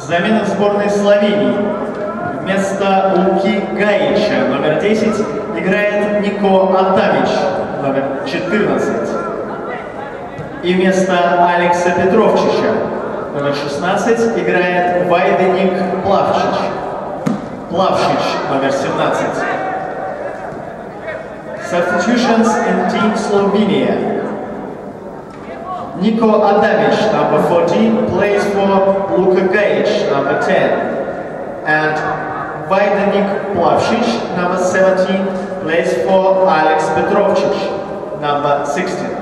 Замена сборной Словении. Вместо Луки Гаича, номер 10, играет Нико Атамич, номер 14. И вместо Алекса Петровчича, номер 16, играет Вайденик Плавчич. Плавчич, номер 17. Substitutions in Team Slovenia. Niko Adamic, number 14, plays for Luka Gajic, number 10. And Vajdanik Plavšić, number 17, plays for Alex Petrovčić, number 16.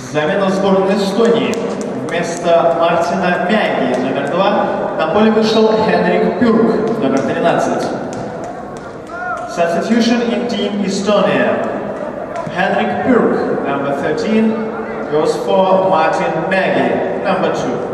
Замена сборной Эстонии. Вместо Мартина Мяги, номер 2, на поле вышел Henrik Pürk, номер 13. Substitution in Team Estonia. Henrik Pürk, number 13, goes for Martin Mägi, number 2.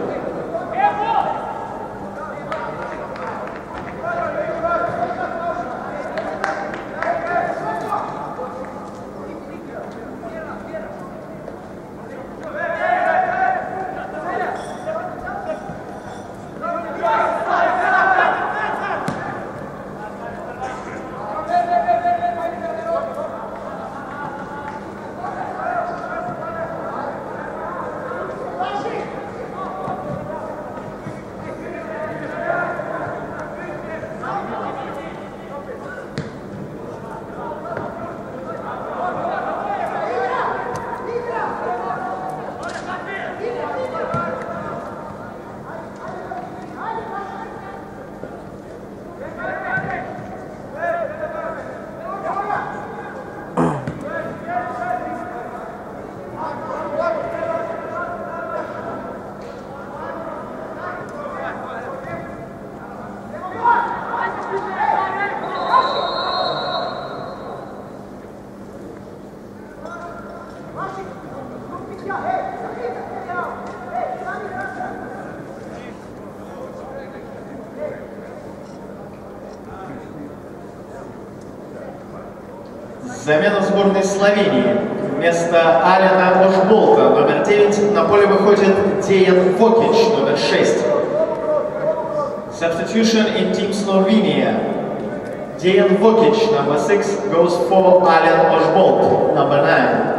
Замена сборной Словении. Вместо Алена Ошболта, номер 9, на поле выходит Деян Вокич, номер 6. Substitution in Team Slovenia. Dejan Vokic, number 6, goes for Alen Ошболт, number 9.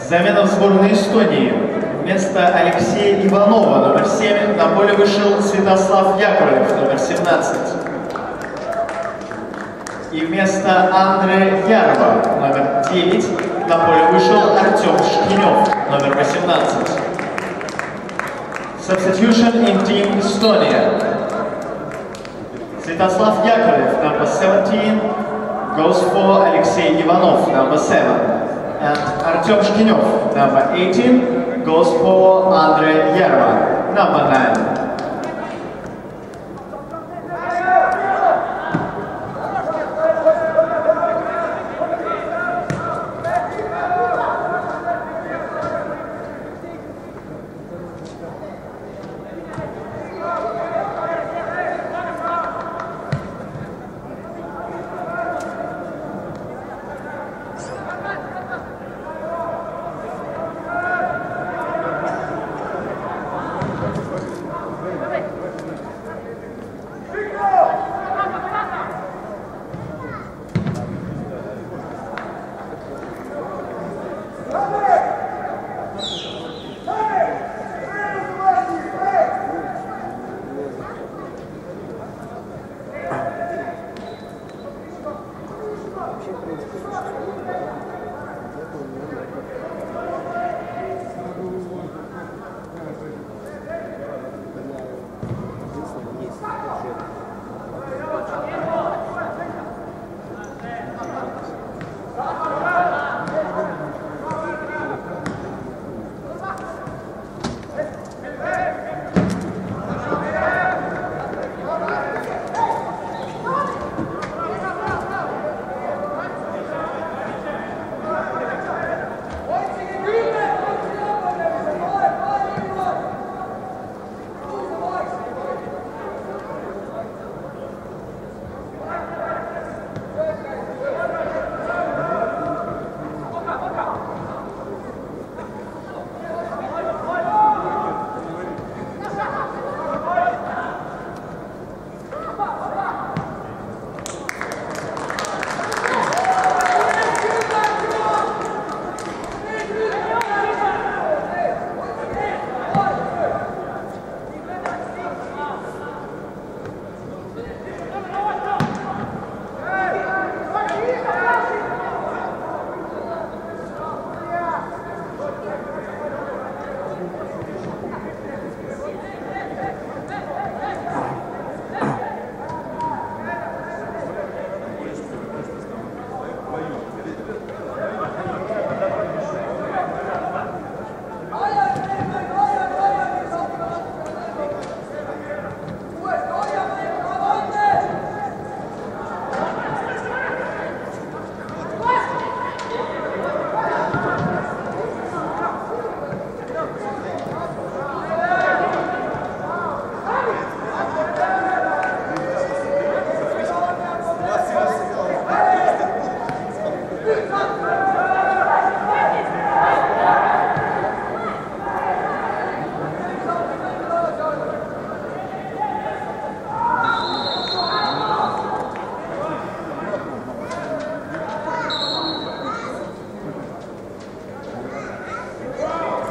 Замена в сборной Эстонии. Вместо Алексея Иванова, номер 7, на поле вышел Святослав Яковлев, номер 17. И вместо Андрея Ярова, номер 9, на поле вышел Артем Шкинев, номер 18. Substitution in Team Estonia. Святослав Яковлев, number 17, goes for Alexei Ivanov, number 7. And Artyom Shkinev, number 18, goes for Andrei Yarva, number 9.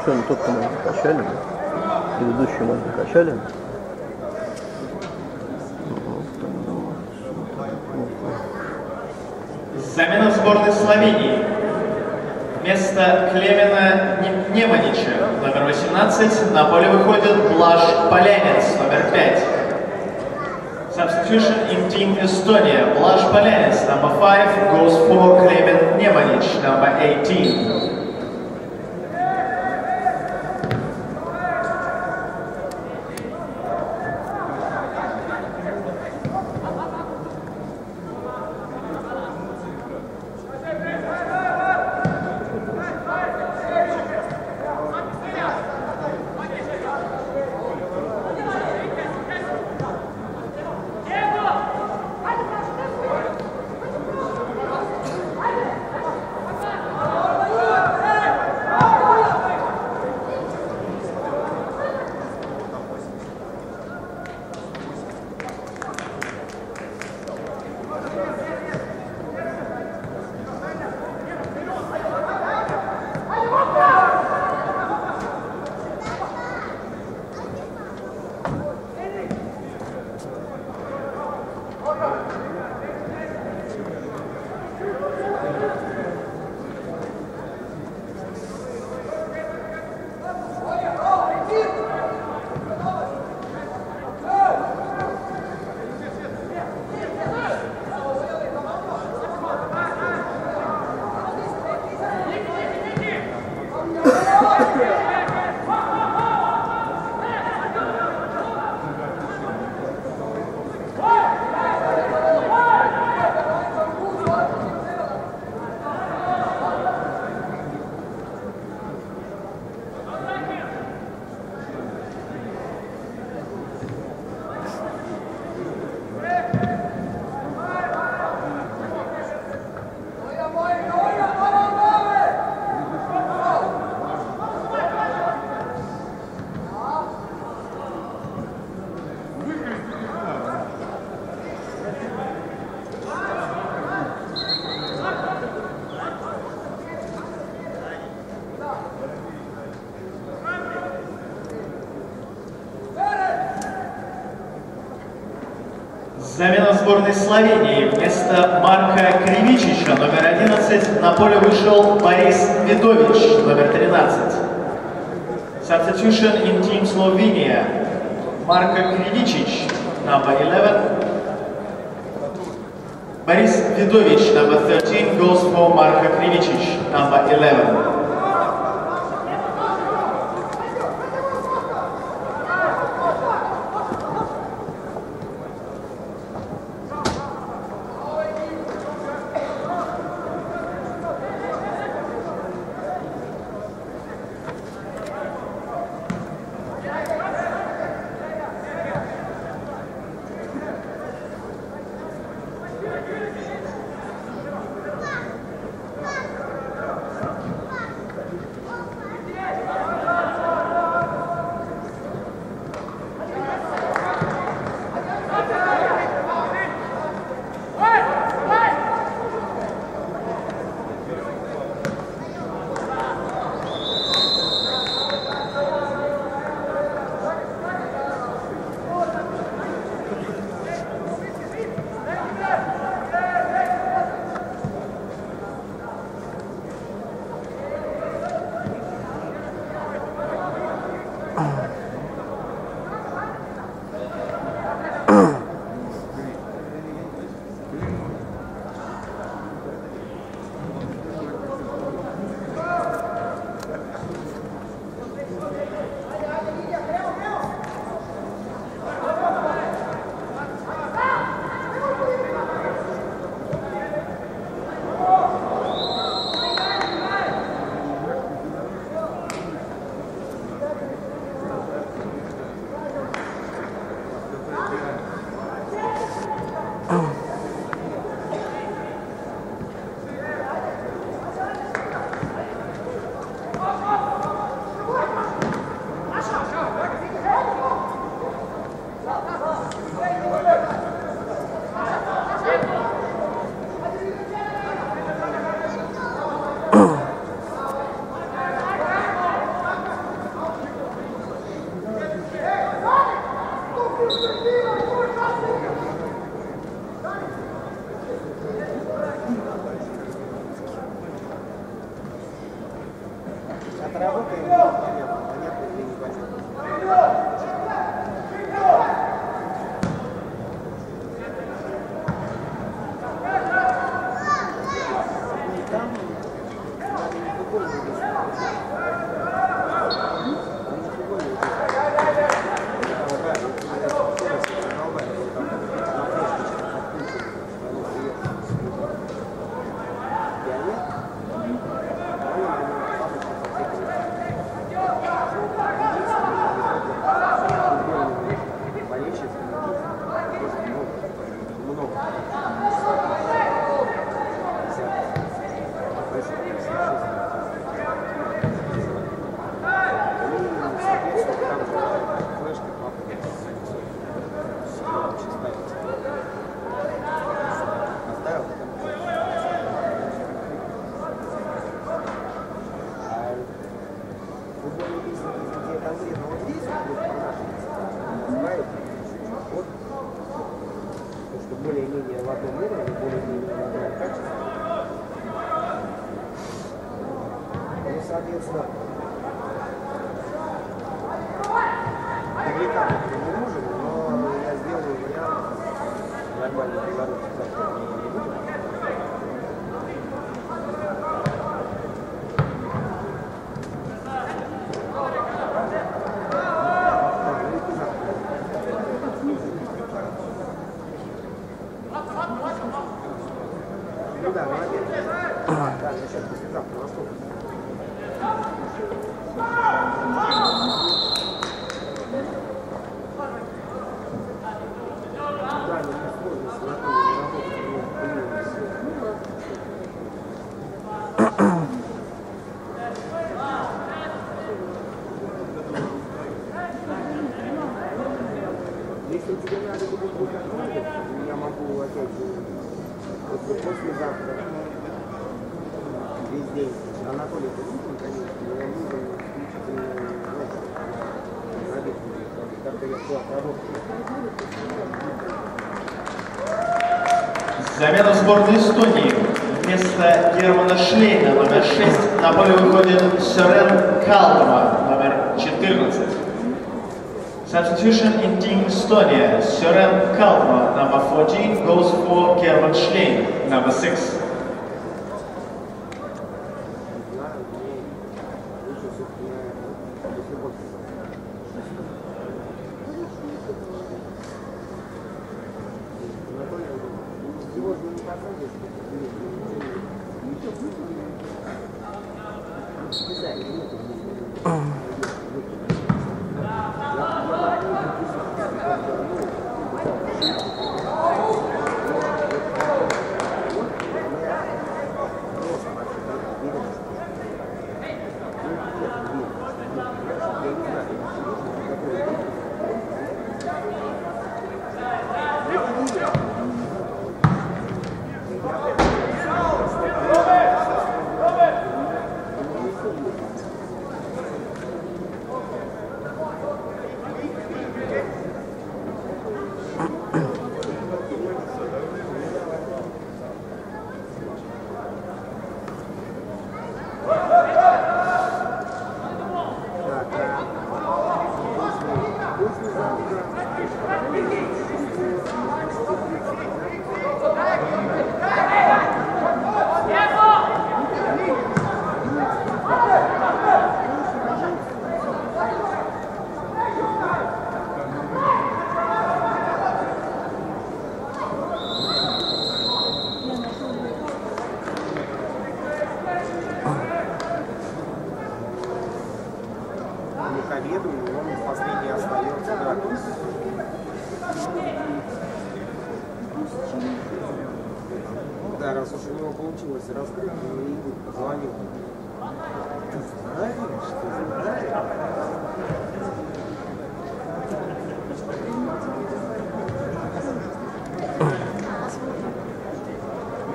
Что, не только мы закачали? Предыдущую мы закачали? Замена в сборной Словении. Вместо Клемена Неманича, номер 18, на поле выходит Блаж Полянец, номер 5. Substitution in Team Estonia. Блаж Полянец, number 5, goes for Klemen Nemanich, number 18. Замена сборной Словении. Вместо Марка Кривичича, номер 11, на поле вышел Борис Видович, номер 13. Substitution in Team Slovenia. Marko Krivicic, number 11. Boris Vidovic, number 13, goes for Marko Krivicic, number 11. Более-менее в одном уровне, более-менее в одном качестве. Ну, соответственно, публикатор не нужен, но я сделаю вариант нормальный белорусский закон. Ну да, молодец. Да, я сейчас послезавтра наступит. Да, не сложно, с Анатолием работать, у него появилось. Если тебе надо будет выходной, я могу опять же послезавтра весь день. Анатолий нужен, конечно, но я нужен исключительно обед. Как-то я плохо работаю. Замена в сборной Эстонии. Вместо Германа Шлейна, номер 6, на поле выходит Сёрен Калтова, номер 14. Substitution in Team Estonia. Сёрен Калтова, number 14, goes for German Schlein, number 6. Да, раз уж у него получилось раскрыть, он и позвонил. Ты знаешь, что знаешь?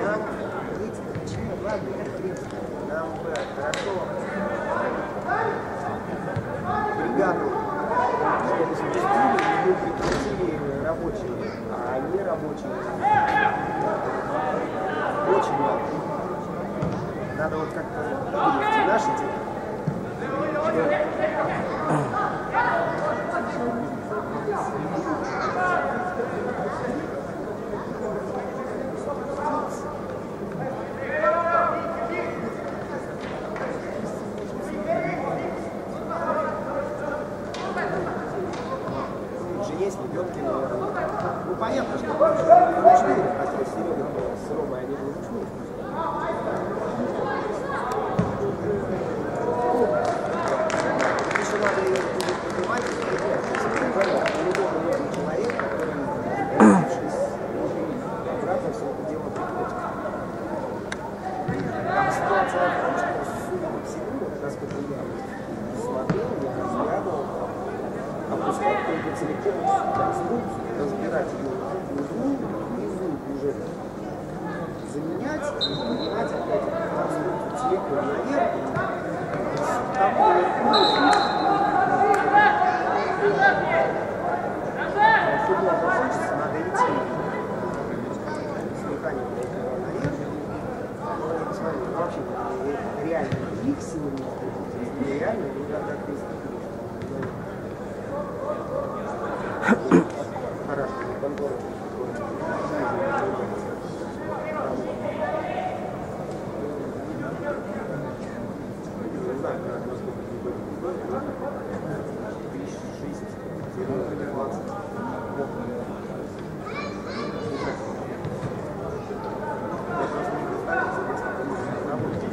Нам эти причины, ладно, в принципе, нам бы хорошо бригаду, чтобы спустили, и мы прекратили рабочие, а не рабочие. Очень много. Надо вот как-то вывести наши дела. Жене с ребенком, наверное. Ну понятно, что вручную, хотя Серега с Ромой они были вручную. Еще надо ее будет понимать, по-любому нужен человек, который, научившись обратно все это дело прикрутит. Там ситуация в том, что судя по всему, насколько я смотрел, я разглядывал, опускать только целиком конструкцию, разбирать ее внизу, уже заменять и поднимать опять конструкцию сверху наверх. Там чтобы было закончиться, надо идти с механикой наверх. Надо посмотреть, вообще реально их силами нереально, никогда как-то хорошо, контора. Не знаю, насколько это будет. 1006, 020. Я просто не представляю, за несколько месяцев работы.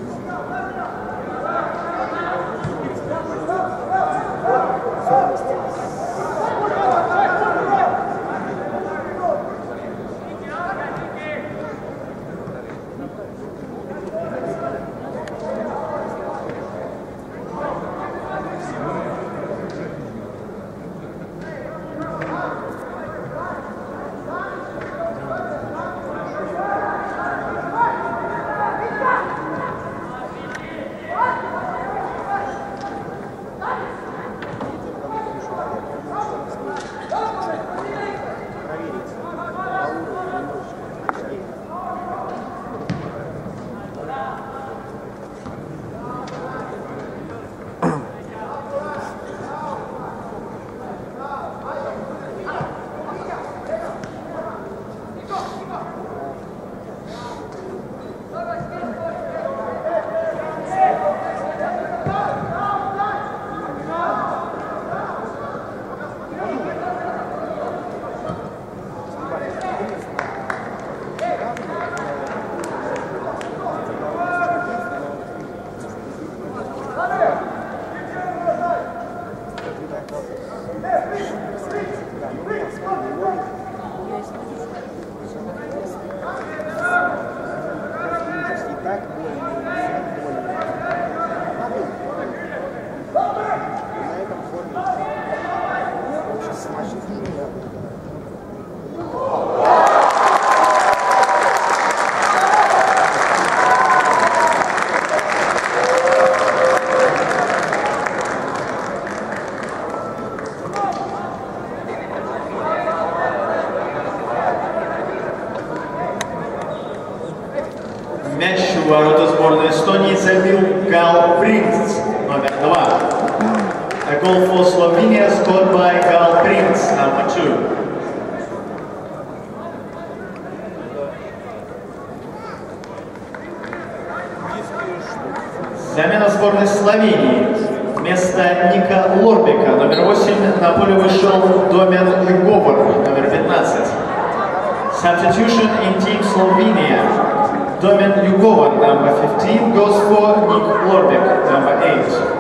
забил Gal Prince, номер 2. A goal for Slovenia scored by Gal Prince, number 2. Замена сборной Словении. Вместо Ника Лорбека, номер 8, на поле вышел Домен Юговар, номер 15. Substitution in team Slovenia. Domen Jugovar, number 15, goes for Nik Lorbek, number 8.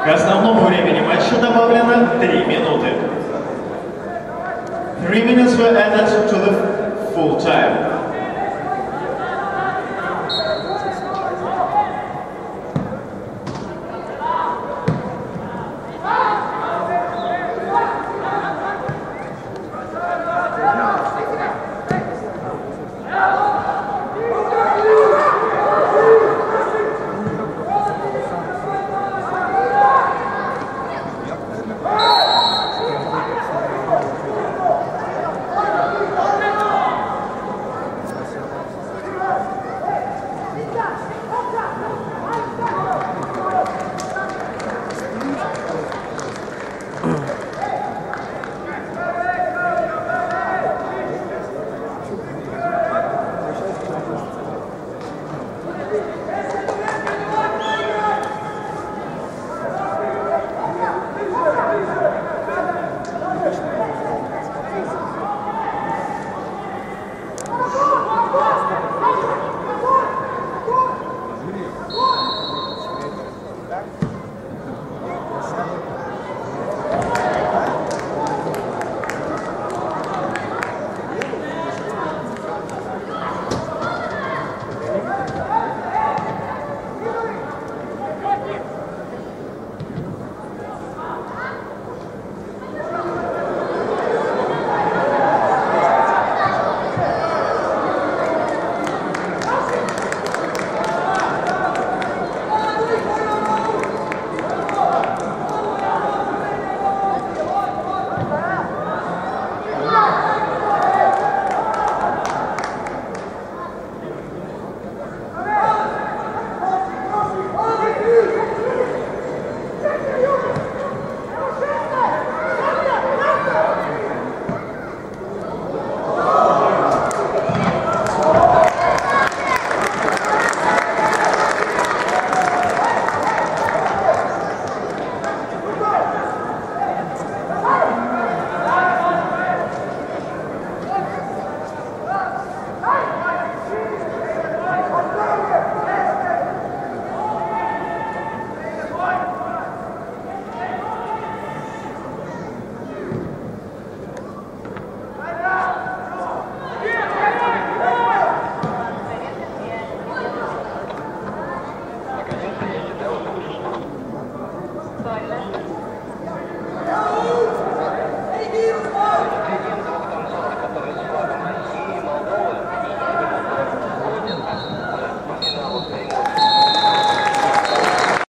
К основному времени матча добавлено 3 минуты. 3 minutes were added to the full time.